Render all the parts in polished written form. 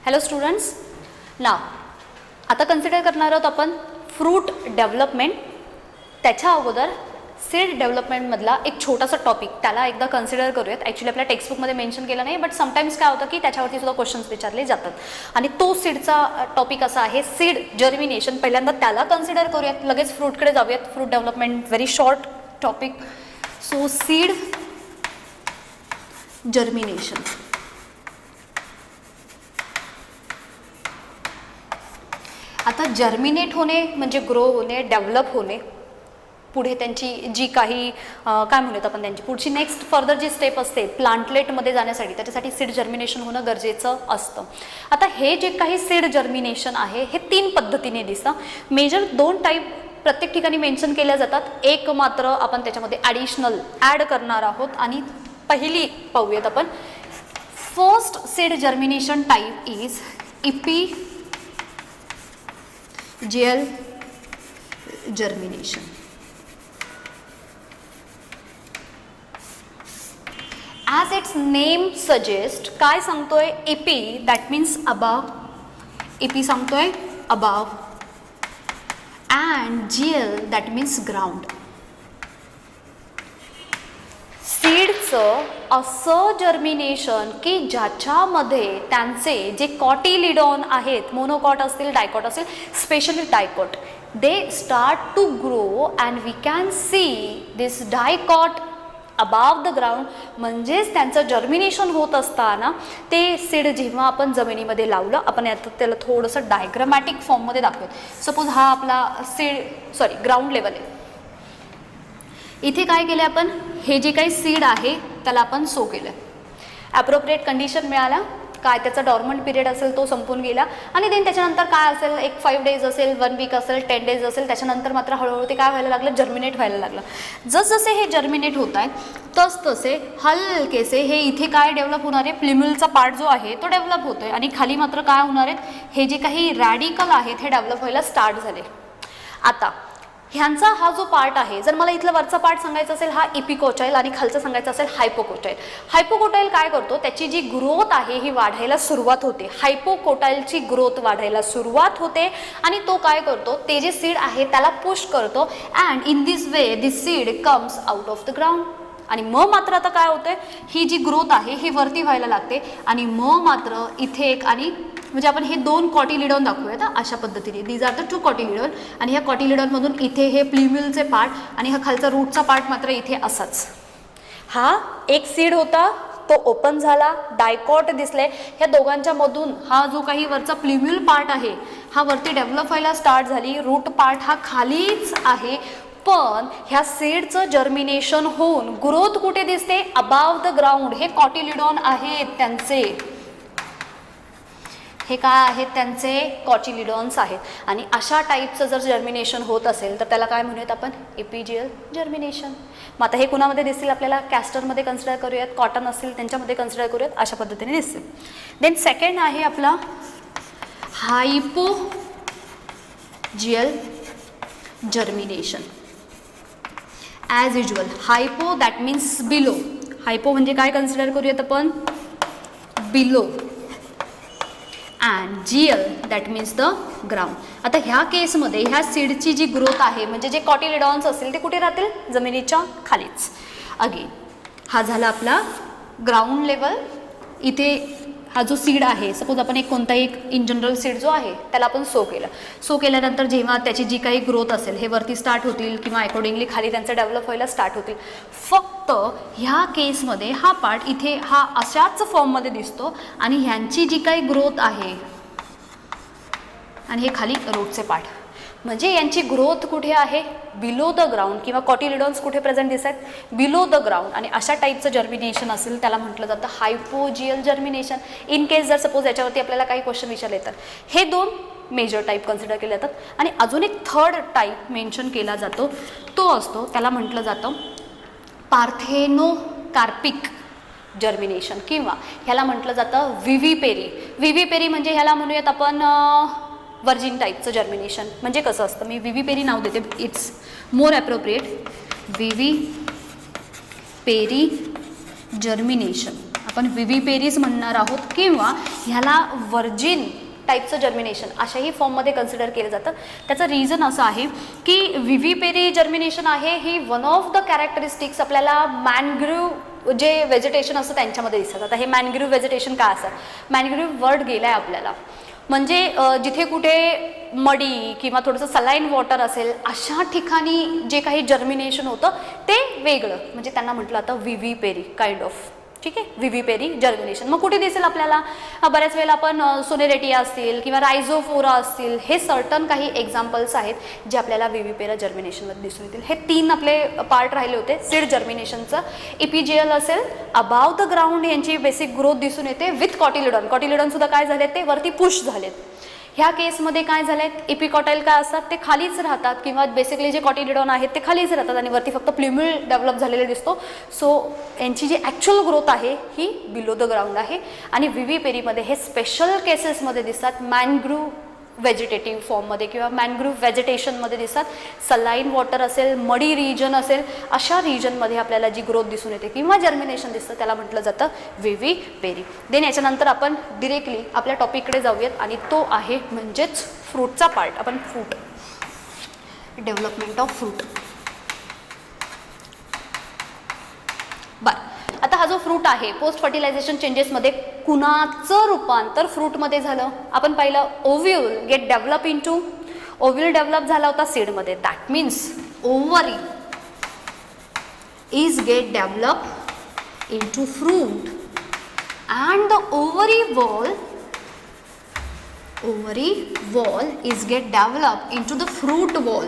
Hello students, नाव आता consider करणार आहोत आपण फ्रूट डेव्हलपमेंट. त्याच्या अगोदर सीड डेव्हलपमेंटमधला एक छोटासा टॉपिक त्याला एकदा कन्सिडर करूयात. ॲक्च्युली आपल्या टेक्स्टबुकमध्ये मेन्शन केलं नाही, बट समटाईम्स काय होतं की त्याच्यावरती सुद्धा क्वेश्चन्स विचारले जातात. आणि तो सीडचा टॉपिक असा आहे सीड जर्मिनेशन. पहिल्यांदा त्याला कन्सिडर करूयात, लगेच फ्रूटकडे जाऊयात. Fruit development very short topic. So seed germination. आता जर्मिनेट होणे म्हणजे ग्रो होणे, डेव्हलप होणे. पुढे त्यांची जी काही काय म्हणूयात आपण त्यांची पुढची नेक्स्ट फर्दर जी स्टेप असते प्लांटलेटमध्ये जाण्यासाठी, त्याच्यासाठी सीड जर्मिनेशन होणं गरजेचं असतं. आता हे जे काही सीड जर्मिनेशन आहे हे 3 पद्धतीने दिसतं. मेजर 2 टाईप प्रत्येक ठिकाणी मेन्शन केल्या जातात. एक मात्र आपण त्याच्यामध्ये ॲडिशनल ॲड करणार आहोत आणि पहिली पाहूयात आपण. First seed germination type is epigeal germination. As its name suggest, काय सांगतोय? Epi that means above. Epi सांगतोय above. And geal that means ground. सीडचं असं जर्मिनेशन की ज्याच्यामध्ये त्यांचे जे कॉटिलिडॉन आहेत, मोनोकॉट असतील, डायकॉट असतील, specially dicot, they start to grow and we can see this dicot above the ground. म्हणजेच त्यांचं जर्मिनेशन होत असताना ते सीड जेव्हा आपण जमिनीमध्ये लावलं, आपण आता त्याला थोडंसं डायग्रामॅटिक फॉर्ममध्ये दाखवूयात. सपोज हा आपला ग्राउंड लेवल आहे. इथे काय केलं आपण, हे जे काही सीड आहे त्याला आपण सो केलं. ॲप्रोप्रिएट कंडिशन मिळाला, काय त्याचा डॉर्मंट पिरियड असेल तो संपून गेला. आणि देन त्याच्यानंतर काय असेल, एक 5 डेज असेल, 1 वीक असेल, 10 डेज असेल, त्याच्यानंतर मात्र हळूहळू ते काय व्हायला लागलं, जर्मिनेट व्हायला लागलं. जसजसे हे जर्मिनेट होत आहेत तसतसे हलकेसे हे इथे काय डेव्हलप होणार आहे, प्लिम्युलचा पार्ट जो आहे तो डेव्हलप होतो आहे. आणि खाली मात्र काय होणार आहेत, हे जे काही रॅडिकल आहेत हे डेव्हलप व्हायला स्टार्ट झाले. आता ह्यांचा हा जो पार्ट आहे, जर मला इथला वरचा पार्ट सांगायचा असेल हा इपिकोटाईल आणि खालचं सांगायचं असेल हायपोकोटाईल. हायपोकोटाईल काय करतो, त्याची जी ग्रोथ आहे ही वाढायला सुरुवात होते. हायपोकोटाईलची ग्रोथ वाढायला सुरुवात होते आणि तो काय करतो, ते जे सीड आहे त्याला पुश करतो. And in this way this seed comes out of the ground. आणि मग मात्र आता काय होतंय, ही जी ग्रोथ आहे ही वरती व्हायला लागते. आणि मग मात्र इथे एक, आणि म्हणजे आपण हे 2 कॉटिलिडॉन दाखवूयात अशा पद्धतीने. These are the 2 cotyledon. आणि ह्या कॉटिलिडॉनमधून इथे हे प्लिम्युलचे पार्ट आणि हा खालचा रूटचा पार्ट मात्र इथे असाच. हा एक सीड होता, तो ओपन झाला, डायकॉट दिसले. ह्या दोघांच्या मधून हा जो काही वरचा प्लिम्युल पार्ट आहे हा वरती डेव्हलप व्हायला स्टार्ट झाली. रूट पार्ट हा खालीच आहे. पण ह्या सीडचं जर्मिनेशन होऊन ग्रोथ कुठे दिसते, अबाव द ग्राउंड. हे कॉटिलिडॉन आहेत त्यांचे, हे काय आहेत त्यांचे कॉटिलिडॉन्स आहेत. आणि अशा टाईपचं जर जर्मिनेशन होत असेल तर त्याला काय म्हणूयात आपण, एपिजियल जर्मिनेशन. मग आता हे कुणामध्ये दिसतील आपल्याला, कॅस्टरमध्ये कन्सिडर करूयात, कॉटन असतील त्यांच्यामध्ये कन्सिडर करूयात, अशा पद्धतीने दिसतील. देन सेकंड आहे आपला hypogeal germination. As usual hypo that means below. Hypo म्हणजे काय कन्सिडर करूयात आपण, below. And geal that means the ground. आता ह्या केसमध्ये ह्या सीडची जी ग्रोथ आहे म्हणजे जे कॉटिलिडॉन्स असतील ते कुठे राहतील, जमिनीच्या खालीच. अगेन हा झाला आपला ग्राउंड लेवल. इथे हा जो सीड आहे, सपोज आपण एक कोणताही एक इन जनरल सीड जो आहे त्याला आपण सो केलं. सो केल्यानंतर जेव्हा त्याची जी काही ग्रोथ असेल हे वरती स्टार्ट होतील किंवा अकॉर्डिंगली खाली त्यांचं डेव्हलप व्हायला स्टार्ट होतील. फक्त ह्या केसमध्ये हा पार्ट इथे हा अशाच फॉर्ममध्ये दिसतो आणि ह्यांची जी काही ग्रोथ आहे आणि हे खाली रूटचे पार्ट, म्हणजे यांची ग्रोथ कुठे आहे, बिलो द ग्राउंड. किंवा कॉटिलिडॉन्स कुठे प्रेझेंट दिसत आहेत, बिलो द ग्राउंड. आणि अशा टाईपचं जर्मिनेशन असेल त्याला म्हटलं जातं हायपोजियल जर्मिनेशन. इन केस जर सपोज याच्यावरती आपल्याला काही क्वेश्चन विचारले तर हे 2 मेजर टाईप कन्सिडर केले जातात. आणि अजून एक थर्ड टाईप मेन्शन केला जातो, तो असतो त्याला म्हटलं जातं पार्थेनोकार्पिक जर्मिनेशन किंवा ह्याला म्हटलं जातं विव्हिपेरी. विव्हिपेरी म्हणजे ह्याला म्हणूयात आपण वर्जिन टाईपचं जर्मिनेशन. म्हणजे कसं असतं, मी विव्हिपेरी नाव देते, इट्स मोर ॲप्रोप्रिएट. विव्हिपेरी जर्मिनेशन आपण विव्हिपेरीज म्हणणार आहोत किंवा ह्याला व्हर्जिन टाईपचं जर्मिनेशन अशाही फॉर्ममध्ये कन्सिडर केलं जातं. त्याचं रिझन असं आहे की विव्हिपेरी जर्मिनेशन आहे ही वन ऑफ द कॅरेक्टरिस्टिक्स आपल्याला मॅनग्रीव जे व्हेजिटेशन असतं त्यांच्यामध्ये दिसतात. आता हे मॅनग्रीव व्हेजिटेशन काय असतं, मॅनग्रीव वर्ड गेला आहे आपल्याला, म्हणजे जिथे कुठे मडी किंवा थोडंसं सलाईन वॉटर असेल अशा ठिकाणी जे काही जर्मिनेशन होतं ते वेगळं, म्हणजे त्यांना म्हटलं आता विव्हिपेरी काइंड ऑफ. ठीक आहे, विव्हिपेरी जर्मिनेशन. मग कुठे दिसेल आपल्याला, बऱ्याच वेळेला आपण सोनेरेटिया असतील किंवा रायझोफोरा असतील, हे सर्टन काही एक्झाम्पल्स आहेत जे आपल्याला विव्हिपेरा जर्मिनेशनमध्ये दिसून येतील. हे 3 आपले पार्ट राहिले होते सीड जर्मिनेशनचं. इपिजियल असेल अबाव द ग्राउंड यांची बेसिक ग्रोथ दिसून येते विथ कॉटिलिडॉन. कॉटिलिडॉन सुद्धा काय झालेत ते वरती पुश झालेत. ह्या केसमध्ये काय झालेत, इपिकॉटाईल काय असतात ते खालीच राहतात किंवा बेसिकली जे कॉटिलिडॉन आहेत ते खालीच राहतात आणि वरती फक्त प्ल्युम्युल डेव्हलप झालेले दिसतो. सो यांची जी ॲक्च्युअल ग्रोथ आहे ही बिलो द ग्राउंड आहे. आणि विव्हिपेरीमध्ये हे स्पेशल केसेसमध्ये दिसतात, मॅनग्रूव्ह व्हेजिटेटिव्ह फॉर्ममध्ये किंवा मॅनग्रूव्ह व्हेजिटेशनमध्ये दिसतात. सलाईन वॉटर असेल, मडी रिजन असेल, अशा रिजनमध्ये आपल्याला जी ग्रोथ दिसून येते किंवा जर्मिनेशन दिसतं त्याला म्हटलं जातं विव्हिपेरी. देन याच्यानंतर आपण डिरेक्टली आपल्या टॉपिककडे जाऊयात आणि तो आहे म्हणजेच फ्रूटचा पार्ट. आपण फ्रूट, डेव्हलपमेंट ऑफ फ्रूट. बरं, आता हा जो फ्रूट आहे पोस्ट फर्टिलायझेशन चेंजेसमध्ये कुणाचं रूपांतर फ्रूटमध्ये झालं, आपण पाहिलं ovule get develop into, ovule develop झाला होता सीडमध्ये. That means ovary is get develop into fruit and the ovary wall is get develop into the fruit wall.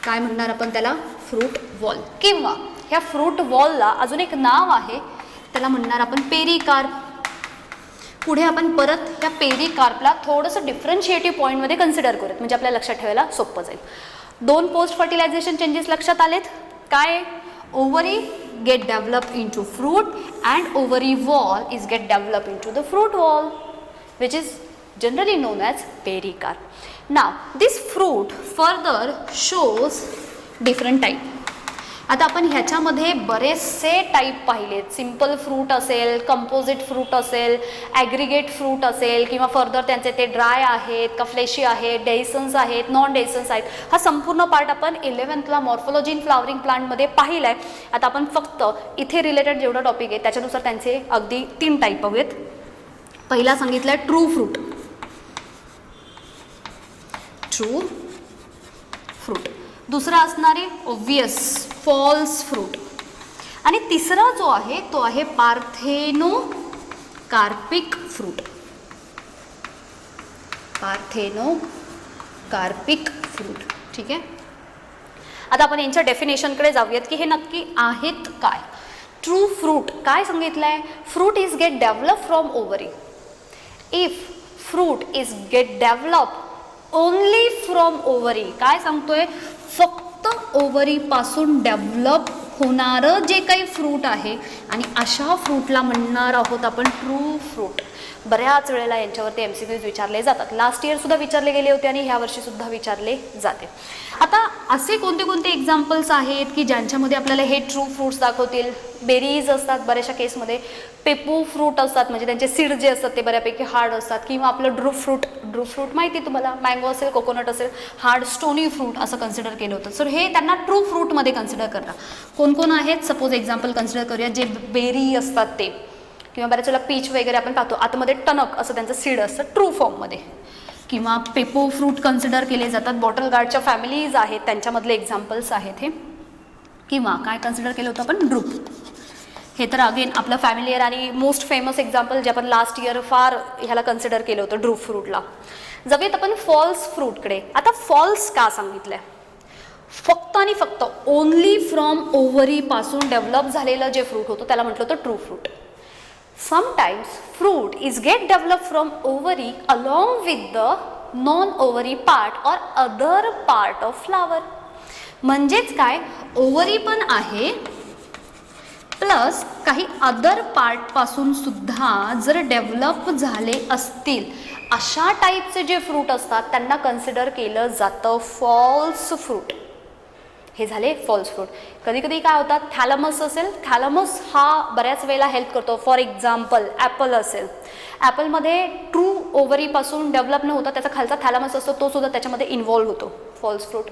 काय म्हणणार आपण त्याला, फ्रूट वॉल. किंवा ह्या फ्रूट वॉलला अजून एक नाव आहे, त्याला म्हणणार आपण पेरिकार्प. पुढे आपण परत त्या पेरिकार्पला थोडंसं डिफरन्शिएटिव्ह पॉईंटमध्ये कन्सिडर करूयात, म्हणजे आपल्याला लक्षात ठेवायला सोपं जाईल. 2 पोस्ट फर्टिलायझेशन चेंजेस लक्षात आलेत. काय, ovary get develop into fruit and ovary wall is get develop into the fruit wall which is generally known as pericarp. Now this fruit further shows different type. आता आपण ह्याच्यामध्ये बरेचसे type पाहिलेत. Simple fruit असेल, composite fruit असेल, aggregate fruit असेल किंवा further त्यांचे ते ड्राय आहेत का फ्लेशी आहेत, डेइसन्स आहेत, नॉन डेइसन्स आहेत. हा संपूर्ण पार्ट आपण 11th मॉर्फोलॉजी इन फ्लावरिंग प्लांटमध्ये पाहिला आहे. आता आपण फक्त इथे रिलेटेड जेवढं टॉपिक आहे त्याच्यानुसार त्यांचे अगदी 3 टाईप हवेत. पहिला सांगितलं आहे ट्रू फ्रूट, ट्रू फ्रूट. दुसरा असणार आहे ऑब्वियस फॉल्स फ्रूट. आणि तिसरा जो आहे तो आहे पार्थेनोकार्पिक फ्रूट. Parthenocarpic fruit. ठीक आहे, आता आपण यांच्या डेफिनेशनकडे जाऊयात की हे नक्की आहेत काय. ट्रू फ्रूट काय सांगितलं आहे, fruit is get develop from ovary. If fruit is get develop only from ovary, काय सांगतोय, फक्त ओव्हरीपासून डेव्हलप होणारं जे काही फ्रूट आहे आणि अशा फ्रूटला म्हणणार आहोत आपण ट्रू फ्रूट. बऱ्याच वेळेला यांच्यावरती MCQs विचारले जातात. लास्ट इयर सुद्धा विचारले गेले होते आणि ह्या वर्षी सुद्धा विचारले जाते. आता असे कोणते कोणते एक्झाम्पल्स आहेत की ज्यांच्यामध्ये आपल्याला हे ट्रू फ्रूट्स दाखवतील. बेरीज असतात बऱ्याचशा केसमध्ये, पेपू फ्रूट असतात म्हणजे त्यांचे सीड जे असतात ते बऱ्यापैकी हार्ड असतात, किंवा आपलं ड्रूप फ्रूट माहिती तुम्हाला, मँगो असेल, कोकोनट असेल, हार्ड स्टोनी फ्रूट असं कन्सिडर केलं होतं. सो हे त्यांना ट्रू फ्रूटमध्ये कन्सिडर करा. कोण कोण आहेत, सपोज एक्झाम्पल कन्सिडर करूया. जे बेरी असतात ते, किंवा बऱ्याच वेळेला पीच वगैरे आपण पाहतो आतमध्ये टणक असं त्यांचं सीड असतं ट्रू फॉर्ममध्ये. किंवा पेपो फ्रूट कन्सिडर केले जातात. बॉटल गार्डच्या फॅमिलीज आहेत त्यांच्यामधले एक्झाम्पल्स आहेत हे. किंवा काय कन्सिडर केलं होतं आपण, ड्रूप. हे तर अगेन आपलं फॅमिलियर आणि मोस्ट फेमस एक्झाम्पल जे आपण लास्ट इयर फार ह्याला कन्सिडर केलं होतं ड्रूप फ्रूटला. जाऊयात आपण फॉल्स फ्रूटकडे. आता फॉल्स का सांगितलं आहे, फक्त आणि फक्त ओनली फ्रॉम ओव्हरीपासून डेव्हलप झालेलं जे फ्रूट होतं त्याला म्हटलं होतं true fruit. Sometimes fruit is get developed from ovary along with the non-ovary part or other part of flower. म्हणजेच काय, ओव्हरी पण आहे प्लस काही अदर पार्ट पासून सुद्धा जर डेव्हलप झाले असतील अशा टाईपचे जे फ्रूट असतात त्यांना कन्सिडर केलं जातं फॉल्स फ्रूट. हे झाले फॉल्स फ्रूट. कधी कधी काय होतात, थॅलमस असेल, थॅलमस हा बऱ्याच वेळेला हेल्प करतो. फॉर एक्झाम्पल ॲपल असेल, ॲपलमध्ये ट्रू ओव्हरीपासून डेव्हलप न होता त्याचा खालचा थॅलमस असतो तो सुद्धा त्याच्यामध्ये इन्व्हॉल्व्ह होतो. False fruit.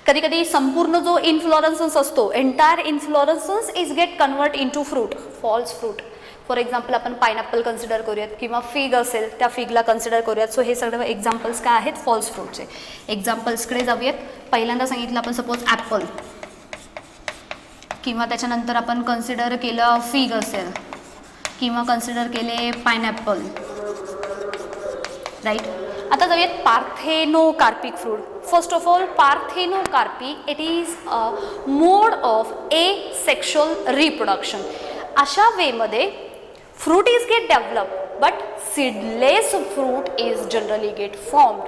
कधी कधी संपूर्ण जो इन्फ्लोरन्सन्स असतो, entire inflorescence is get convert into fruit. False fruit. For example आपण पायनॅपल कन्सिडर करूयात किंवा फिग असेल त्या फिगला कन्सिडर करूयात. सो हे सगळं एक्झाम्पल्स काय आहेत फॉल्स फ्रूटचे. एक्झाम्पल्सकडे जाऊयात. पहिल्यांदा सांगितलं आपण सपोज ॲपल किंवा त्याच्यानंतर आपण कन्सिडर केलं फिग असेल किंवा कन्सिडर केले पायनॅपल, राईट. आता जाऊयात parthenocarpic fruit. First of all parthenocarpy it is a mode of asexual reproduction. अशा वेमध्ये fruit is get developed but seedless fruit is generally get formed.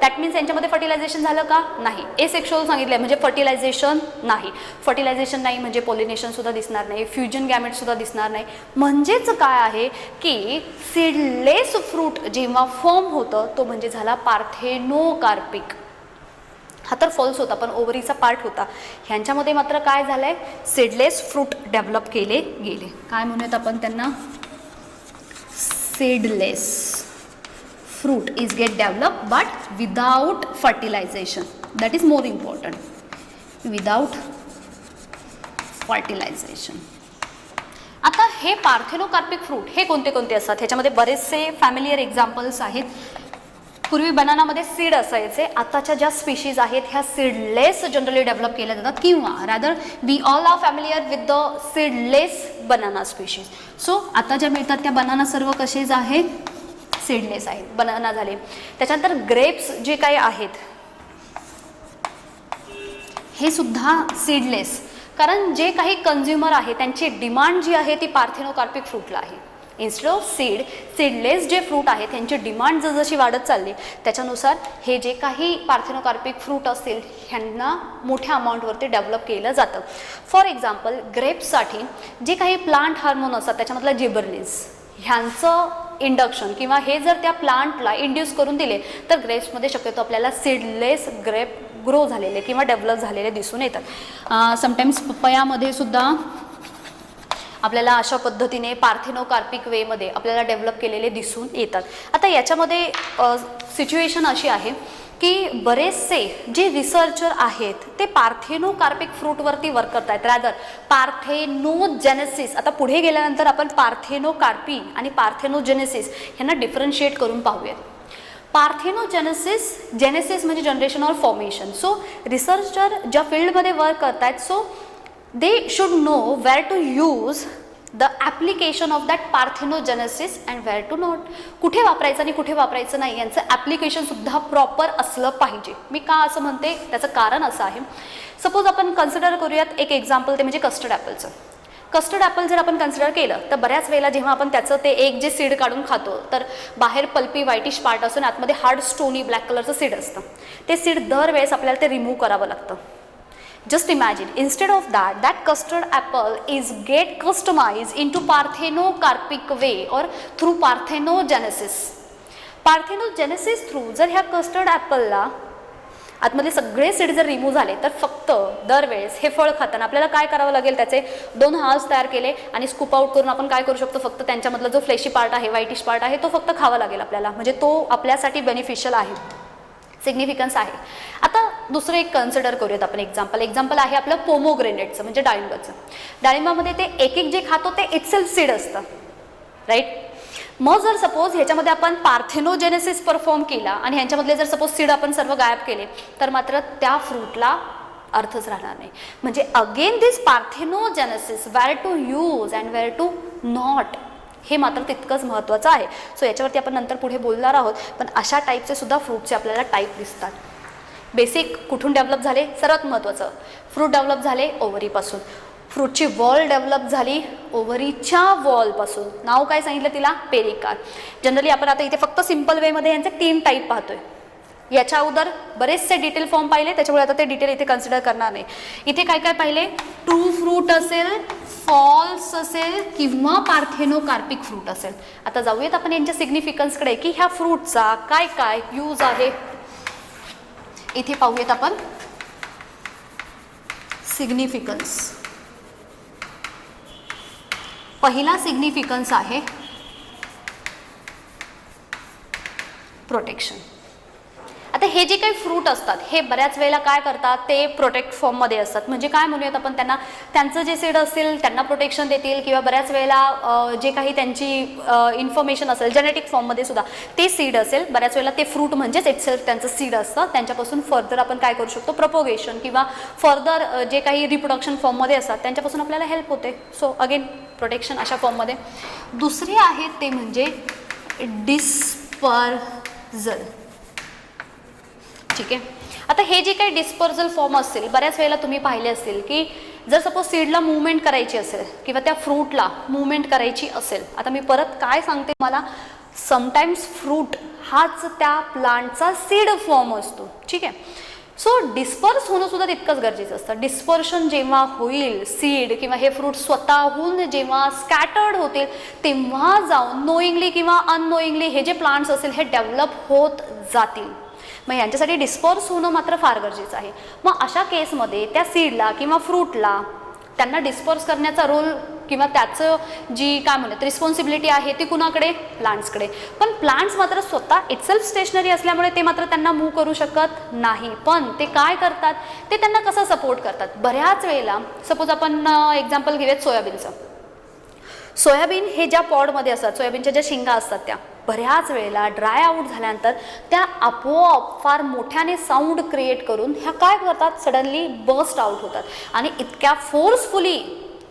That means यांच्यामध्ये fertilisation झालं का? नाही. एसेक्शुअल सांगितलं म्हणजे फर्टिलायझेशन नाही. फर्टिलायझेशन नाही म्हणजे पॉलिनेशन सुद्धा दिसणार नाही, फ्युजन गॅमेट सुद्धा दिसणार नाही. म्हणजेच काय आहे की सीडलेस फ्रूट जेव्हा फॉर्म होतं तो म्हणजे झाला पार्थेनोकार्पिक. हा तर फॉल्स होता पण ओव्हरीचा पार्ट होता. ह्यांच्यामध्ये मात्र काय झालंय, सीडलेस फ्रूट डेव्हलप केले गेले. काय म्हणूयात आपण त्यांना, seedless fruit is get developed but without fertilization. That is more important. Without fertilization. आता हे पार्थेनोकार्पिक फ्रूट हे कोणते कोणते असतात, ह्याच्यामध्ये बरेचसे फॅमिलियर एक्झाम्पल्स आहेत. पूर्वी बनानामध्ये सीड असायचे, आताच्या ज्या स्पीशीज आहेत ह्या सीडलेस जनरली डेव्हलप केल्या जातात किंवा rather we all are familiar with the seedless banana species. So आता ज्या मिळतात त्या बनाना सर्व कसेच आहेत, सीडलेस आहेत, बनाना झाले. त्याच्यानंतर ग्रेप्स जे काही आहेत हे सुद्धा सीडलेस, कारण जे काही कन्झ्युमर आहे त्यांची डिमांड जी आहे ती पार्थेनोकार्पिक फ्रूटला आहे. इन्स्टेड ऑफ सीडलेस जे फ्रूट आहेत त्यांची डिमांड जशी वाढत चालली त्याच्यानुसार हे जे काही पार्थेनोकार्पिक फ्रूट असतील ह्यांना मोठ्या अमाऊंटवरती डेव्हलप केलं जातं. फॉर एक्झाम्पल ग्रेप्ससाठी जे काही प्लांट हार्मोन असतात त्याच्यामधला जिबरलिन्स ह्यांचं इंडक्शन किंवा हे जर त्या प्लांटला इंड्यूस करून दिले तर ग्रेप्समध्ये शक्यतो आपल्याला सीडलेस ग्रेप ग्रो झालेले किंवा डेव्हलप झालेले दिसून येतात. समटाईम्स पपयामध्ये सुद्धा आपल्याला अशा पद्धतीने पार्थेनोकार्पिक वेमध्ये आपल्याला डेव्हलप केलेले दिसून येतात. आता याच्यामध्ये सिच्युएशन अशी आहे की बरेचसे जे रिसर्चर आहेत ते पार्थेनोकार्पिक फ्रूटवरती वर्क करत आहेत, रॅदर पार्थेनोजेनेसिस. आता पुढे गेल्यानंतर आपण पार्थेनोकार्पी आणि पार्थेनोजेनेसिस ह्यांना डिफरन्शिएट करून पाहूयात. जेनेसिस म्हणजे generation or formation. So researcher ज्या फील्डमध्ये वर्क करत आहेत so they should know where to use the application of that parthenogenesis and where to not. कुठे वापरायचं आणि कुठे वापरायचं नाही यांचं ॲप्लिकेशन सुद्धा प्रॉपर असलं पाहिजे. मी का असं म्हणते त्याचं कारण असं आहे, सपोज आपण कन्सिडर करूयात एक एक्झाम्पल ते म्हणजे कस्टर्ड ॲपलचं. कस्टर्ड ॲपल जर आपण कन्सिडर केलं तर बऱ्याच वेळेला जेव्हा आपण त्याचं ते एक जे सीड काढून खातो तर बाहेर पल्पी व्हाईटिश पार्ट असून आतमध्ये हार्ड स्टोनी ब्लॅक कलरचं सीड असतं. ते सीड दरवेळेस आपल्याला ते रिमूव्ह करावं लागतं. Just imagine, instead of that, that custard apple is get customized into parthenocarpic way or through parthenogenesis. Parthenogenesis through जर ह्या custard appleला आतमध्ये सगळे सीड जर रिमूव्ह झाले तर फक्त दरवेळेस हे फळ खाताना आपल्याला काय करावं लागेल, त्याचे 2 हाल्स तयार केले आणि स्कूप आउट करून आपण काय करू शकतो, फक्त त्यांच्यामधला जो फ्लेशी पार्ट आहे, व्हाईटिश पार्ट आहे तो फक्त खावा लागेल आपल्याला. म्हणजे तो आपल्यासाठी बेनिफिशियल आहे, सिग्निफिकन्स आहे. आता दुसरं एक कन्सिडर करूयात आपण एक्झाम्पल आहे आपलं पोमोग्रेनेटचं म्हणजे डाळिंबाचं. डाळिंबामध्ये ते एक एक जे खातो ते इटसेल्फ सीड असतं, राईट. मग जर सपोज ह्याच्यामध्ये आपण पार्थेनोजेनेसिस परफॉर्म केला आणि ह्यांच्यामधले जर सपोज सीड आपण सर्व गायब केले तर मात्र त्या फ्रूटला अर्थच राहणार नाही. म्हणजे again this parthenogenesis, where to use and where to not, हे मात्र तितकंच महत्त्वाचं आहे. सो याच्यावरती आपण नंतर पुढे बोलणार आहोत. पण अशा टाईपचे सुद्धा फ्रूटचे आपल्याला टाईप दिसतात. बेसिक कुठून डेव्हलप झाले, सर्वात महत्त्वाचं फ्रूट डेव्हलप झाले ओव्हरीपासून. फ्रूटची वॉल डेव्हलप झाली ओव्हरीच्या वॉलपासून. नाव काय सांगितलं तिला, पेरिकार्प. जनरली आपण आता इथे फक्त सिम्पल वेमध्ये यांचे 3 टाईप पाहतोय. याच्या अगोदर बरेचसे डिटेल फॉर्म पाहिले त्याच्यामुळे आता ते डिटेल इथे कन्सिडर करणार नाही. इथे काय काय पाहिले, ट्रू फ्रूट असेल, फॉल्स असेल किंवा पार्थेनोकार्पिक फ्रूट असेल. आता जाऊयात आपण यांच्या सिग्निफिकन्सकडे की ह्या फ्रूटचा काय काय यूज आहे. इथे पाहूयात आपण. सिग्निफिकन्स. पहिला सिग्निफिकन्स आहे प्रोटेक्शन. आता हे जे काही फ्रूट असतात हे बऱ्याच वेळेला काय करतात, ते प्रोटेक्ट फॉर्ममध्ये असतात. म्हणजे काय म्हणूयात आपण त्यांना, त्यांचं जे सीड असेल त्यांना प्रोटेक्शन देतील, किंवा बऱ्याच वेळेला जे काही त्यांची इन्फॉर्मेशन असेल जेनेटिक फॉर्ममध्ये सुद्धा ते सीड असेल, बऱ्याच वेळेला ते फ्रूट म्हणजेच इटसेल्फ त्यांचं सीड असतं. त्यांच्यापासून फर्दर आपण काय करू शकतो, प्रपोगेशन किंवा फर्दर जे काही रिप्रोडक्शन फॉर्ममध्ये असतात त्यांच्यापासून आपल्याला हेल्प होते. सो अगेन प्रोटेक्शन अशा फॉर्ममध्ये. दुसरे आहेत ते म्हणजे डिस्पर्जल. ठीक आहे. आता हे जे काही डिस्पर्जल फॉर्म असतील, बऱ्याच वेळेला तुम्ही पाहिले असतील की जर सपोज सीडला मूवमेंट करायची असेल किंवा त्या फ्रूटला मूवमेंट करायची असेल, आता मी परत काय सांगते मला, समटाइम्स फ्रूट हाच त्या प्लांटचा सीड फॉर्म असतो. ठीक आहे. सो डिस्पर्स होणं सुद्धा तितकंच गरजेचं असतं. डिस्पर्शन जेव्हा होईल सीड किंवा हे फ्रूट स्वतःहून जेव्हा स्कॅटर्ड होतील, तेव्हा जाऊन नोईंगली किंवा अननोईंगली हे जे प्लांट्स असेल हे डेव्हलप होत जातील. मग यांच्यासाठी डिस्पर्स होणं मात्र फार गरजेचं आहे. मग अशा केसमध्ये त्या सीडला किंवा फ्रूटला त्यांना डिस्पर्स करण्याचा रोल किंवा त्याचं जी काय म्हणतात रिस्पॉन्सिबिलिटी आहे ती कुणाकडे, प्लांट्सकडे. पण प्लांट्स मात्र स्वतः इटसेल्फ स्टेशनरी असल्यामुळे ते मात्र त्यांना मूव्ह करू शकत नाही. पण ते काय करतात, ते त्यांना कसं सपोर्ट करतात. बऱ्याच वेळेला सपोज आपण एक्झाम्पल घेऊयात सोयाबीनचं. सोयाबीन हे ज्या पॉडमध्ये असतात, सोयाबीनच्या ज्या शिंगा असतात त्या बऱ्याच वेळेला ड्राय आऊट झाल्यानंतर त्या आपोआप फार मोठ्याने साऊंड क्रिएट करून ह्या काय करतात, सडनली बर्स्ट आऊट होतात आणि इतक्या फोर्सफुली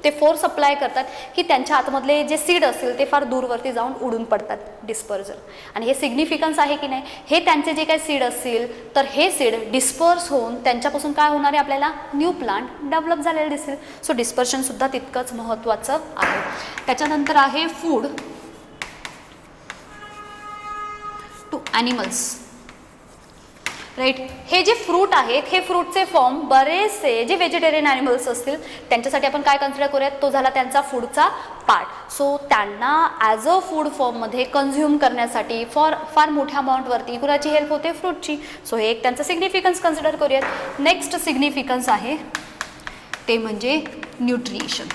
ते फोर्स अप्लाय करतात की त्यांच्या आतमधले जे सीड असतील ते फार दूरवरती जाऊन उडून पडतात. डिस्पर्जल. आणि हे सिग्निफिकन्स आहे की नाही, हे त्यांचे जे काही सीड असतील तर हे सीड डिस्पर्स होऊन त्यांच्यापासून काय होणार आहे, आपल्याला न्यू प्लांट डेव्हलप झालेलं दिसेल. सो डिस्पर्शनसुद्धा तितकंच महत्त्वाचं आहे. त्याच्यानंतर आहे फूड टू ॲनिमल्स. राईट. हे जे फ्रूट आहेत हे फ्रूटचे फॉर्म बरेचसे जे व्हेजिटेरियन ॲनिमल्स असतील त्यांच्यासाठी आपण काय कन्सिडर करूयात, तो झाला त्यांचा फूडचा पार्ट. सो त्यांना ॲज अ फूड फॉर्ममध्ये कन्झ्युम करण्यासाठी फार मोठ्या अमाऊंटवरती कुणाची हेल्प होते, फ्रूटची. सो हे एक त्यांचं सिग्निफिकन्स कन्सिडर करूयात. नेक्स्ट सिग्निफिकन्स आहे ते म्हणजे न्यूट्रिशन.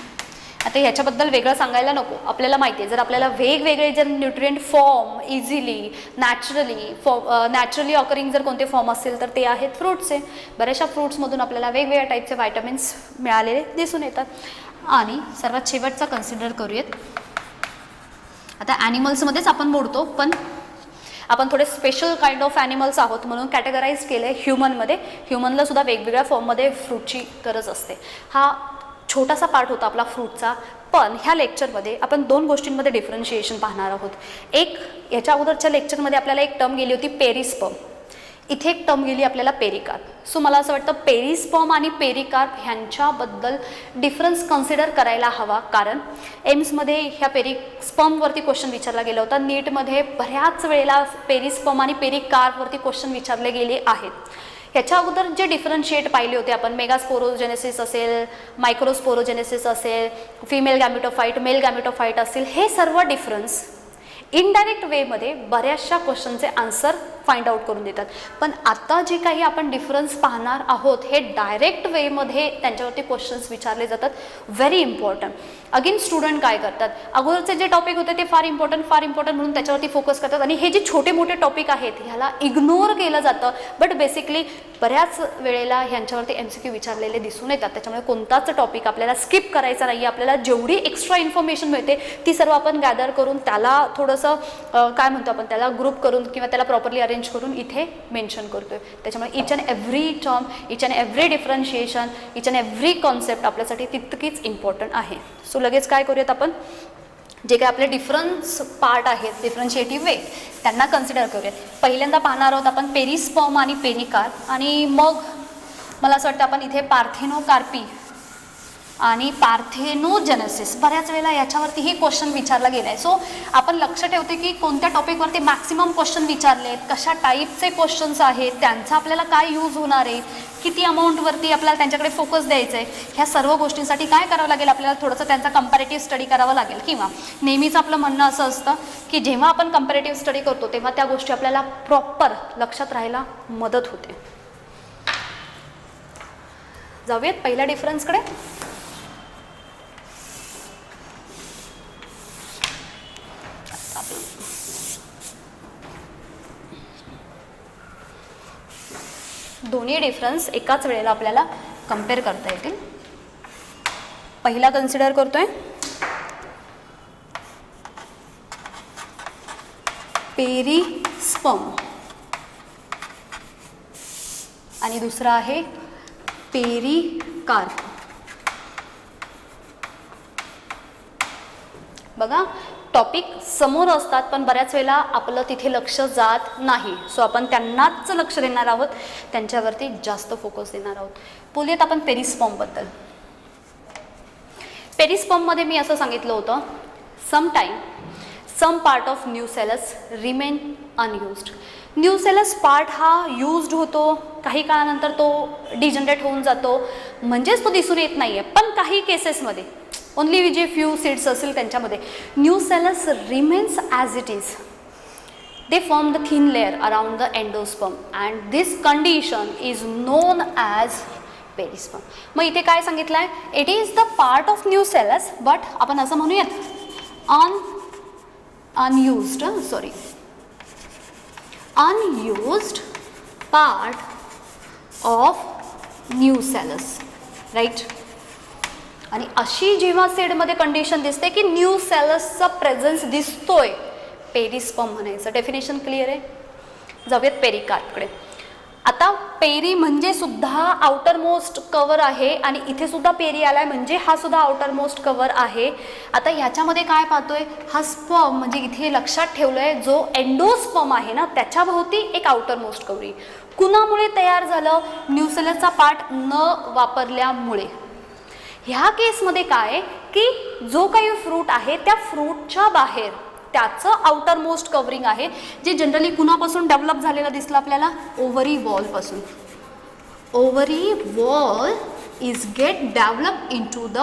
आता ह्याच्याबद्दल वेगळं सांगायला नको, आपल्याला माहिती आहे जर आपल्याला वेगवेगळे जर nutrient form easily naturally occurring जर कोणते फॉर्म असतील तर ते आहेत फ्रूट्सचे. बऱ्याचशा फ्रूट्समधून आपल्याला वेगवेगळ्या टाईपचे व्हायटमिन्स मिळालेले दिसून येतात. आणि सर्वात शेवटचा कन्सिडर करूयात, आता ॲनिमल्समध्येच आपण मोडतो पण आपण थोडे स्पेशल काइंड ऑफ ॲनिमल्स आहोत म्हणून कॅटेगराईज केलं आहे ह्युमनमध्ये. ह्युमनला सुद्धा वेगवेगळ्या फॉर्ममध्ये फ्रूटची गरज असते. हा छोटासा पार्ट होता आपला फ्रूटचा. पण ह्या लेक्चरमध्ये आपण दोन गोष्टींमध्ये डिफरन्शिएशन पाहणार आहोत. एक, याच्या अगोदरच्या लेक्चरमध्ये आपल्याला एक टर्म गेली होती पेरिस्पर्म, इथे एक टर्म गेली आपल्याला पेरिकार्प. सो मला असं वाटतं पेरिस्पर्म आणि पेरिकार्प ह्यांच्याबद्दल डिफरन्स कन्सिडर करायला हवा. कारण एम्समध्ये ह्या पेरिस्पर्मवरती क्वेश्चन विचारला गेला होता. नीटमध्ये बऱ्याच वेळेला पेरिस्पर्म आणि पेरिकार्पवरती क्वेश्चन विचारले गेले आहेत. ह्याच्या अगोदर जे डिफरन्शिएट पाहिले होते आपण, मेगास्पोरोजेनेसिस असेल, मायक्रोस्पोरोजेनेसिस असेल, फिमेल गॅमेटोफाईट, मेल गॅमेटोफाईट असेल, हे सर्व डिफरन्स इनडायरेक्ट वेमध्ये बऱ्याचशा क्वेश्चनचे आन्सर फाइंड आउट करून देतात. पण आता जे काही आपण डिफरन्स पाहणार आहोत हे डायरेक्ट वेमध्ये त्यांच्यावरती क्वेश्चन्स विचारले जातात. Very important. अगेन स्टुडंट काय करतात, अगोदरचे जे टॉपिक होते ते फार इम्पॉर्टंट म्हणून त्याच्यावरती फोकस करतात आणि हे जे छोटे मोठे टॉपिक आहेत ह्याला इग्नोर केलं जातं. बट बेसिकली बऱ्याच वेळेला ह्यांच्यावरती MCQ विचारलेले दिसून येतात. त्याच्यामुळे कोणताच टॉपिक आपल्याला स्किप करायचा नाही. आपल्याला जेवढी एक्स्ट्रा इन्फॉर्मेशन मिळते ती सर्व आपण गॅदर करून त्याला थोडंसं काय म्हणतो आपण, त्याला ग्रुप करून किंवा त्याला प्रॉपरली अरेंज करून इथे मेन्शन करतोय. त्याच्यामुळे each and every term, each and every differentiation, each and every concept आपल्यासाठी तितकीच इम्पॉर्टंट आहे. सो लगेच काय करूयात आपण, जे काही आपले डिफरन्स पार्ट आहेत, डिफरन्शिएटिव्ह वे, त्यांना कन्सिडर करूयात. पहिल्यांदा पाहणार आहोत आपण पेरिस्पर्म आणि पेरिकार्प, आणि मग मला असं वाटतं आपण इथे पार्थेनोकार्पी आणि पार्थेनोजेनेसिस, बऱ्याच वेळेला याच्यावरतीही क्वेश्चन विचारला गेला आहे. सो आपण लक्ष ठेवते की कोणत्या टॉपिकवरती मॅक्सिमम क्वेश्चन विचारले आहेत, कशा टाईपचे क्वेश्चन्स आहेत, त्यांचा आपल्याला काय यूज होणार आहे, किती अमाऊंटवरती आपल्याला त्यांच्याकडे फोकस द्यायचं आहे. ह्या सर्व गोष्टींसाठी काय करावं लागेल, आपल्याला थोडंसं त्यांचा कंपॅरेटिव्ह स्टडी करावं लागेल. किंवा नेहमीच आपलं म्हणणं असं असतं की जेव्हा आपण कंपॅरेटिव्ह स्टडी करतो तेव्हा त्या गोष्टी आपल्याला प्रॉपर लक्षात राहायला मदत होते. जाऊयात पहिल्या डिफरन्सकडे. दोन्ही डिफरन्स एकाच वेळेला आपल्याला कम्पेअर करता येतील. पहिला कन्सिडर करतोय पेरिस्पर्म आणि दुसरा आहे पेरिकार्प. बघा टॉपिक समोर असतात पण बऱ्याच वेळेला आपलं तिथे लक्ष जात नाही. सो आपण त्यांनाच लक्ष देणार आहोत, त्यांच्यावरती जास्त फोकस देणार आहोत. बोलूयात आपण पेरिस्पर्मबद्दल. पेरिस्पर्ममध्ये मी असं सांगितलं होतं some part of nucellus remain unused. Nucellus part हा यूज्ड होतो, काही काळानंतर तो डिजनरेट होऊन जातो, म्हणजेच तो दिसून येत नाही आहे. पण काही केसेसमध्ये ओनली जे फ्यू सीड्स असतील त्यांच्यामध्ये nucellus remains as it is. They form the thin layer around the endosperm and this condition is non as perisperm. मग इथे काय सांगितलं आहे, it is the part of nucellus but आपण असं म्हणूयात अनयुज्ड पार्ट ऑफ न्यूसेलस, राईट. आणि अशी जेव्हा सीडमध्ये कंडिशन दिसते की न्यूसेलसचा प्रेझन्स दिसतोय, पेरिस्पर्म म्हणायचं. डेफिनेशन क्लिअर आहे. जाऊयात पेरिकार्पकडे. आता पेरी म्हणजे सुद्धा आउटर मोस्ट कवर आहे आणि इथे सुद्धा पेरी आलाय म्हणजे हा सुद्धा आउटर मोस्ट कवर आहे. आता ह्याच्यामध्ये काय पाहतोय, हा स्पर्म म्हणजे इथे लक्षात ठेवलंय जो एंडोस्पर्म आहे ना त्याच्या भोवती एक आउटर मोस्ट कवरी. कुणामुळे तयार झालं, न्यूसेलसचा पार्ट न वापरल्यामुळे. ह्या केसमध्ये काय की जो काही फ्रूट आहे त्या फ्रूटच्या बाहेर त्याचं आउटर मोस्ट कवरिंग आहे, जे जनरली कुणापासून डेव्हलप झालेलं दिसलं आपल्याला, ओव्हरी वॉलपासून. Ovary wall is get develop into the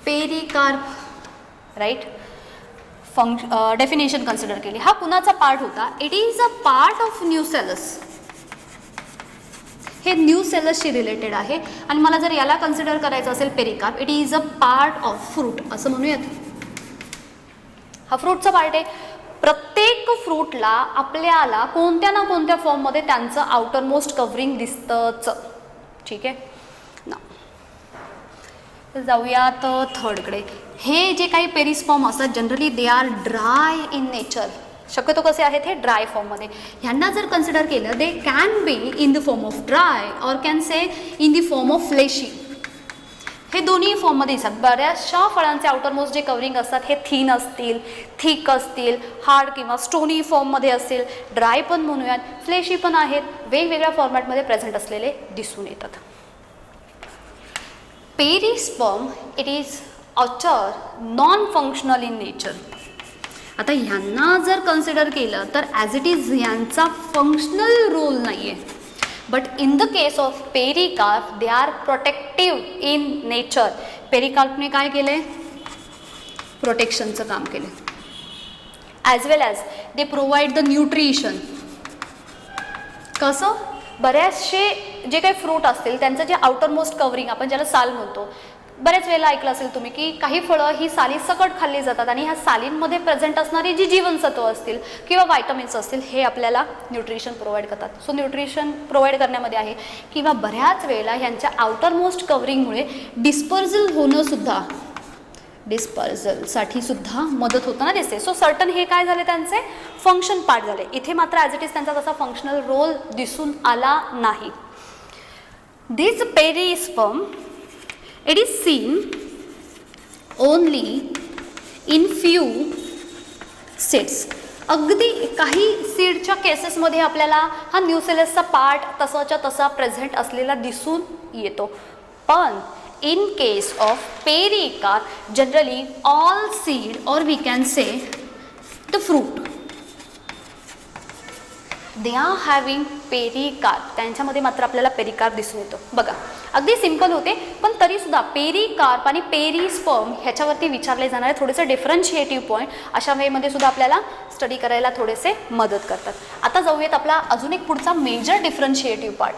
pericarp, right. Definition consider केली. हा कुणाचा पार्ट होता, it is a part of nucellus. हे न्यूसेलसशी रिलेटेड आहे आणि मला जर याला कन्सिडर करायचं असेल pericarp, it is a part of fruit असं म्हणूयात. हा फ्रूटचा पार्ट आहे. प्रत्येक फ्रूटला आपल्याला कोणत्या ना कोणत्या फॉर्ममध्ये त्यांचं आउटर मोस्ट कव्हरिंग दिसतंच, ठीक आहे ना. जाऊयात थर्डकडे. हे जे काही पेरिस्पर्म असतात generally they are dry in nature. शक्यतो कसे आहेत हे ड्राय फॉर्ममध्ये. ह्यांना जर कन्सिडर केलं they can be in the form of dry or can say in the form of fleshy. हे दोन्ही फॉर्ममध्ये दिसतात. बऱ्याचशा फळांचे आउटरमोस्ट जे कवरिंग असतात हे थिन असतील, थिक असतील, हार्ड किंवा स्टोनी फॉर्ममध्ये असतील, ड्राय पण म्हणूयात, फ्लेशी पण आहेत, वेगवेगळ्या फॉर्मॅटमध्ये प्रेझेंट असलेले दिसून येतात. Perisperm it is other non functional in nature. आता ह्यांना जर कन्सिडर केलं तर ॲज इट इज यांचा फंक्शनल रोल नाही आहे. But in the case of pericarp they are protective in nature. पेरिकार्पने काय केलं आहे, प्रोटेक्शनचं काम केलं. As well as they provide the nutrition. कसं, बऱ्याचशे जे काही फ्रूट असतील त्यांचं जे आउटर मोस्ट कवरिंग आपण ज्याला साल म्हणतो, बऱ्याच वेळेला ऐकलं असेल तुम्ही की काही फळं ही साली सकट खाल्ली जातात आणि ह्या सालींमध्ये प्रेझेंट असणारी जी जीवनसत्व असतील किंवा व्हायटमिन्स असतील हे आपल्याला न्यूट्रिशन प्रोव्हाइड करतात. सो न्यूट्रिशन प्रोव्हाइड करण्यामध्ये आहे किंवा बऱ्याच वेळेला ह्यांच्या आउटर मोस्ट कवरिंगमुळे डिस्पर्जल होणं सुद्धा, डिस्पर्जलसाठी सुद्धा मदत होताना दिसते. सो सर्टन हे काय झाले, त्यांचे फंक्शन पार्ट झाले. इथे मात्र ॲज इट इज त्यांचा तसा फंक्शनल रोल दिसून आला नाही. दिस perisperm it is seen only in few seeds. अगदी काही सीडच्या केसेसमध्ये आपल्याला हा न्यूसेलसचा पार्ट तसाच्या तसा प्रेझेंट असलेला दिसून येतो. पण in case of pericarp generally all seed or we can say the fruit they are having pericarp. त्यांच्यामध्ये मात्र आपल्याला पेरिकार्प दिसून येतो. बघा अगदी सिंपल होते पण तरीसुद्धा पेरिकार्प आणि पेरिस्पर्म ह्याच्यावरती विचारले जाणारे थोडेसे डिफरन्शिएटिव्ह पॉईंट अशा वेमध्ये सुद्धा आपल्याला स्टडी करायला थोडेसे मदत करतात. आता जाऊयात आपला अजून एक पुढचा मेजर डिफरन्शिएटिव्ह पार्ट.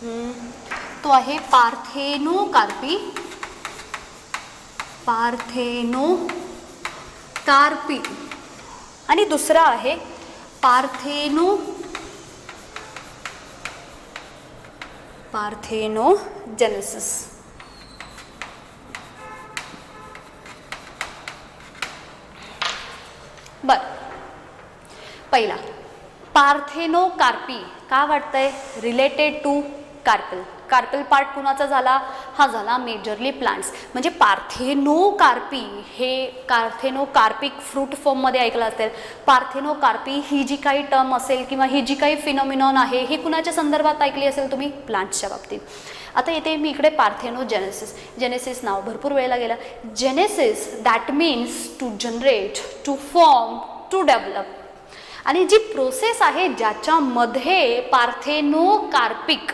तो आहे पार्थेनोकार्पी. पार्थेनोकार्पी. आणि दुसरा आहे पार्थेनोजेनेसिस. बर, पहिला पार्थेनोकार्पी का वाटतंय related to carpel. Carpel part कुणाचा झाला? हा झाला मेजरली प्लांट्स. म्हणजे पार्थेनोकार्पी हे पार्थेनोकार्पिक फ्रूट फॉर्ममध्ये ऐकलं असेल. पार्थेनोकार्पी ही जी काही टर्म असेल किंवा ही जी काही फिनॉमिनॉन आहे ही कुणाच्या संदर्भात ऐकली असेल तुम्ही? प्लांट्सच्या बाबतीत. आता येते मी इकडे पार्थेनोजेनेसिस. जेनेसिस नाव भरपूर वेळेला गेला. Genesis that means to generate, to form, to develop. आणि जी प्रोसेस आहे ज्याच्यामध्ये पार्थेनोकार्पिक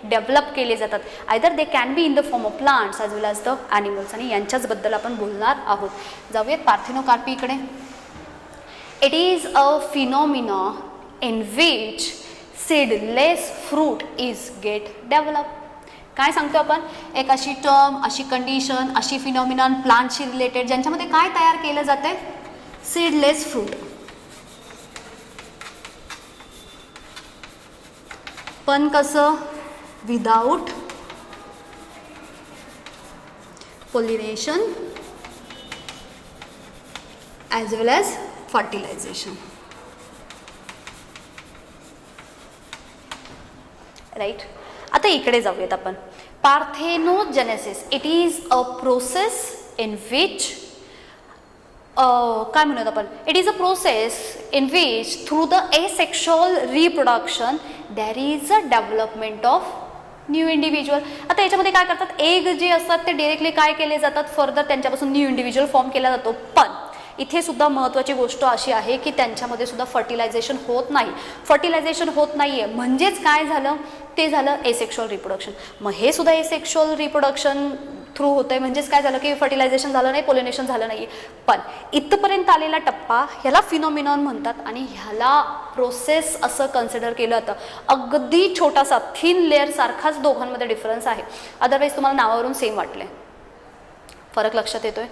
डेव्हलप केले जातात, either they can be in the form of plants as well as the animals. आणि यांच्याचबद्दल आपण बोलणार आहोत. जाऊयात पार्थेनोकार्पी इकडे. It is a phenomena in which seedless fruit is get develop. काय सांगतो आपण? एक अशी टर्म, अशी कंडिशन, अशी फिनॉमिनॉन प्लांटशी रिलेटेड ज्यांच्यामध्ये काय तयार केलं जाते? Seedless fruit. पण कसं? Without pollination as well as fertilization. Right. आता इकडे जाऊयात आपण. Parthenogenesis it is a process in which काय म्हणूयात आपण? It is a process in which through the asexual reproduction there is a development of new individual. आता याच्यामध्ये काय करतात? एग जे असतात ते डायरेक्टली काय केले जातात? फर्दर त्यांच्यापासून न्यू इंडिव्हिज्युअल फॉर्म केला जातो. पण इथे सुद्धा महत्त्वाची गोष्ट अशी आहे की त्यांच्यामध्ये सुद्धा फर्टिलायझेशन होत नाही. फर्टिलायझेशन होत नाही आहे म्हणजेच काय झालं? ते झालं एसेक्शुअल रिप्रोडक्शन. मग हे सुद्धा एसेक्शुअल रिप्रोडक्शन थ्रू होतं आहे म्हणजेच काय झालं की फर्टिलायझेशन झालं नाही, पोलिनेशन झालं नाही. पण इथपर्यंत आलेला टप्पा ह्याला फिनॉमिनॉन म्हणतात आणि ह्याला प्रोसेस असं कन्सिडर केलं जातं. अगदी छोटासा थिन लेअर सारखाच दोघांमध्ये डिफरन्स आहे. अदरवाईज तुम्हाला नावावरून सेम वाटले. फरक लक्षात येतोय?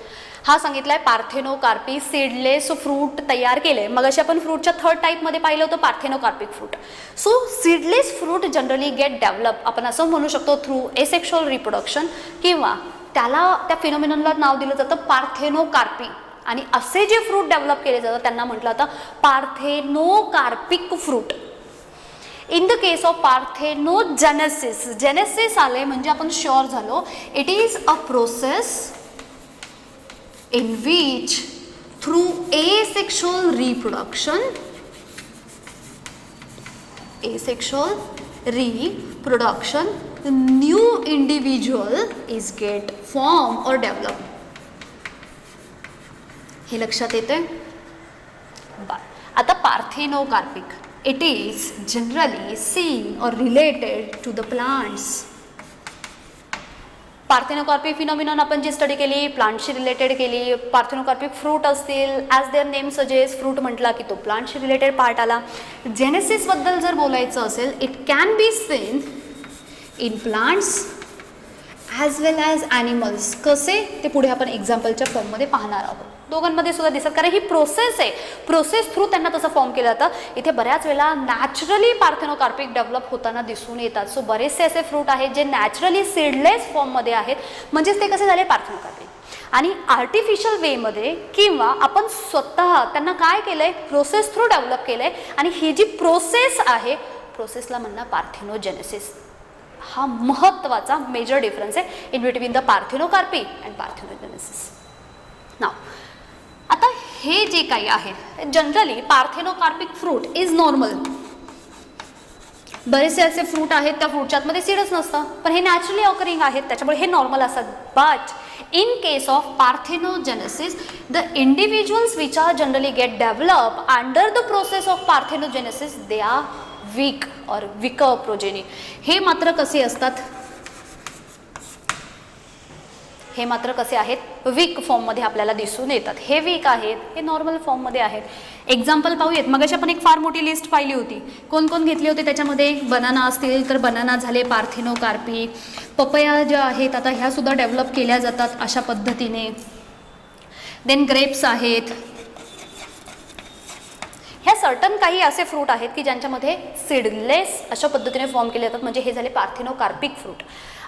हा सांगितलाय पार्थेनोकार्पी सीडलेस फ्रूट तयार केले. मग अशी आपण फ्रूटच्या थर्ड टाईपमध्ये पाहिलं होतं parthenocarpic fruit. So seedless fruit generally get develop आपण असं म्हणू शकतो थ्रू एसेक्शुअल रिप्रोडक्शन किंवा त्याला त्या फिनॉमिनॉनला नाव दिलं जातं पार्थेनोकार्पी. आणि असे जे फ्रूट डेव्हलप केले जातात त्यांना म्हटलं जातं parthenocarpic fruit. In the case of parthenogenesis, genesis आले म्हणजे आपण शुअर झालो. It is a process in which through asexual reproduction the new individual is get form or develop. हे लक्षात येते? आता parthenocarpic it is generally seen or related to the plants. Parthenocarpy phenomenon आपण जी study केली प्लांटशी related केली. Parthenocarpic fruit असतील as there name suggest fruit म्हटला की तो प्लांटशी रिलेटेड पार्ट आला. जेनेसिसबद्दल जर बोलायचं असेल it can be seen in plants as well as animals. कसे ते पुढे आपण एक्झाम्पलच्या फॉर्ममध्ये पाहणार आहोत. दोघांमध्ये सुद्धा दिसत कारण ही प्रोसेस आहे. प्रोसेस थ्रू त्यांना तसं फॉर्म केलं जातं. इथे बऱ्याच वेळा नॅचरली पार्थेनोकार्पिक डेव्हलप होताना दिसून येतात. सो बरेचसे असे फ्रूट आहेत जे नॅचरली सीडलेस फॉर्ममध्ये आहेत म्हणजेच ते कसे झाले पार्थेनोकार्पिक. आणि आर्टिफिशियल वेमध्ये किंवा आपण स्वतः त्यांना काय केलं आहे प्रोसेस थ्रू डेव्हलप केलं आहे. आणि ही जी प्रोसेस आहे प्रोसेसला म्हणणं पार्थेनोजेनेसिस. हा महत्त्वाचा मेजर डिफरन्स आहे in between the parthenocarpy and parthenogenesis. नाव आता हे जे काही आहे generally parthenocarpic fruit is normal. बरेचसे असे फ्रूट आहेत त्या फ्रूटच्या आतमध्ये सीडच नसतं पण हे नॅचरली ऑकरिंग आहेत त्याच्यामुळे हे नॉर्मल असतात. But in case of parthenogenesis the individuals which are generally get develop under the process of parthenogenesis they are weak or weaker progeny. हे मात्र कसे असतात हे मात्र कसे आहेत, वीक फॉर्ममध्ये आपल्याला दिसून येतात. हे वीक आहेत, हे नॉर्मल फॉर्ममध्ये आहेत. एक्झाम्पल पाहूयात. मगाशी आपण एक फार मोठी लिस्ट पाहिली होती. कोण कोण घेतले होते त्याच्यामध्ये? बनाना असतील तर बनाना झाले, पार्थेनोकार्पी. पपया ज्या आहेत आता ह्या सुद्धा डेव्हलप केल्या जातात अशा पद्धतीने. देन ग्रेप्स आहेत. ह्या सर्टन काही असे फ्रूट आहेत की ज्यांच्यामध्ये सीडलेस अशा पद्धतीने फॉर्म केले जातात, म्हणजे हे झाले पार्थेनोकार्पिक फ्रूट.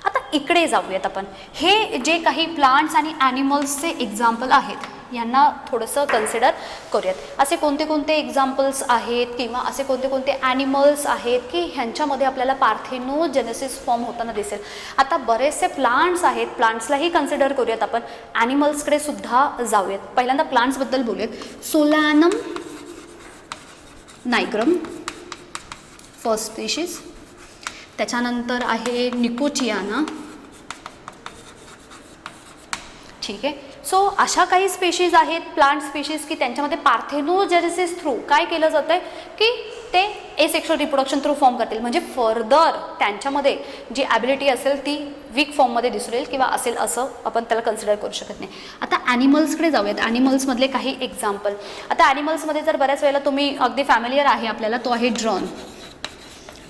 आता इकडे जाऊयात आपण. हे जे काही प्लांट्स आणि ॲनिमल्सचे एक्झाम्पल आहेत यांना थोडंसं कन्सिडर करूयात. असे कोणते कोणते एक्झाम्पल्स आहेत किंवा असे कोणते कोणते ॲनिमल्स आहेत की ह्यांच्यामध्ये आपल्याला पार्थेनोजेनेसिस फॉर्म होताना दिसेल. आता बरेचसे प्लांट्स आहेत, प्लांट्सलाही कन्सिडर करूयात आपण, ॲनिमल्सकडे सुद्धा जाऊयात. पहिल्यांदा प्लांट्सबद्दल बोलूयात. सोलॅनम नायग्रम फर्स्ट स्पीशीज. त्याच्यानंतर आहे निकोचियाना. ठीक आहे. सो अशा काही स्पीशीज आहेत, प्लांट स्पीशीज की त्यांच्यामध्ये पार्थेनोजेनेसिस थ्रू काय केलं जातं आहे की ते एसेक्शुअल रिप्रोडक्शन थ्रू फॉर्म करतील, म्हणजे फर्दर त्यांच्यामध्ये जी ॲबिलिटी असेल ती वीक फॉर्ममध्ये दिसून येईल किंवा असेल असं आपण त्याला कन्सिडर करू शकत नाही. आता ॲनिमल्सकडे जाऊयात. ॲनिमल्समधले काही एक्झाम्पल. आता ॲनिमल्समध्ये जर बऱ्याच वेळेला तुम्ही अगदी फॅमिलियर आहे आपल्याला, तो आहे ड्रोन.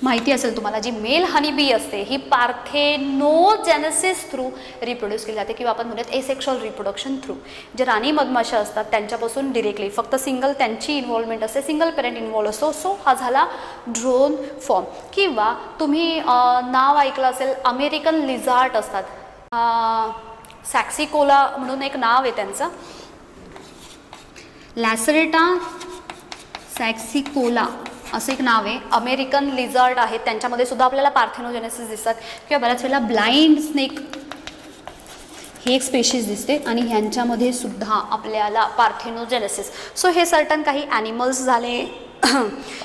माहिती असेल तुम्हाला, जी मेल हनी बी असते ही पार्थेनोजेनेसिस थ्रू रिप्रोड्यूस केली जाते किंवा आपण म्हणूयात एसेक्शुअल रिप्रोडक्शन थ्रू. जे राणी मधमाशा असतात त्यांच्यापासून डिरेक्टली फक्त सिंगल त्यांची इन्व्हॉल्वमेंट असते, सिंगल पेरेंट इन्व्हॉल्व असतो. सो हा झाला ड्रोन फॉर्म. किंवा तुम्ही नाव ऐकलं असेल, अमेरिकन लिझार्ड असतात, सॅक्सिकोला म्हणून एक नाव आहे त्यांचं, लॅसरेटा सॅक्सिकोला असं एक नाव आहे. अमेरिकन लिझार्ड आहेत, त्यांच्यामध्ये सुद्धा आपल्याला पार्थेनोजेनेसिस दिसतात. किंवा बऱ्याच वेळेला ब्लाइंड स्नेक ही एक स्पेशीज दिसते आणि ह्यांच्यामध्ये सुद्धा आपल्याला पार्थेनोजेनेसिस. सो हे सर्टन काही ॲनिमल्स झाले,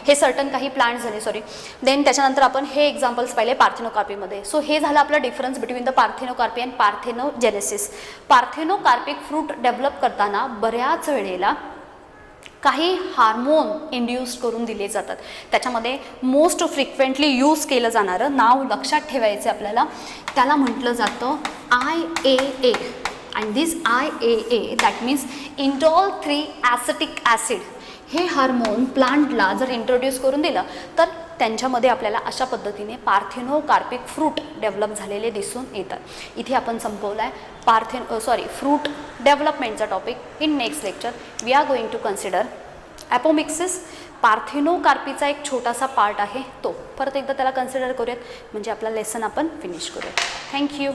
हे सर्टन काही प्लांट्स झाले, सॉरी. देन त्याच्यानंतर आपण हे एक्झाम्पल्स पाहिले पार्थेनोकार्पीमध्ये. सो हे झालं आपला difference between the parthenocarpy and parthenogenesis. Parthenocarpic fruit develop करताना बऱ्याच वेळेला काही हार्मोन इंड्यूस्ड करून दिले जातात. त्याच्यामध्ये मोस्ट फ्रिक्वेंटली यूज केलं जाणारं नाव लक्षात ठेवायचं आपल्याला, त्याला म्हटलं जातं IAA. And this IAA that means indole 3 acetic acid. हे हार्मोन प्लांटला जर इंट्रोड्यूस करून दिलं तर त्यांच्यामध्ये आपल्याला अशा पद्धतीने पार्थेनोकार्पिक फ्रूट डेव्हलप झालेले दिसून येतात. इथे आपण संपवला आहे फ्रूट डेव्हलपमेंटचा topic. In next lecture we are going to consider apomixis. पार्थेनोकार्पीचा एक छोटासा पार्ट आहे तो परत एकदा त्याला कन्सिडर करूयात, म्हणजे आपला लेसन आपण फिनिश करूयात. थँक्यू.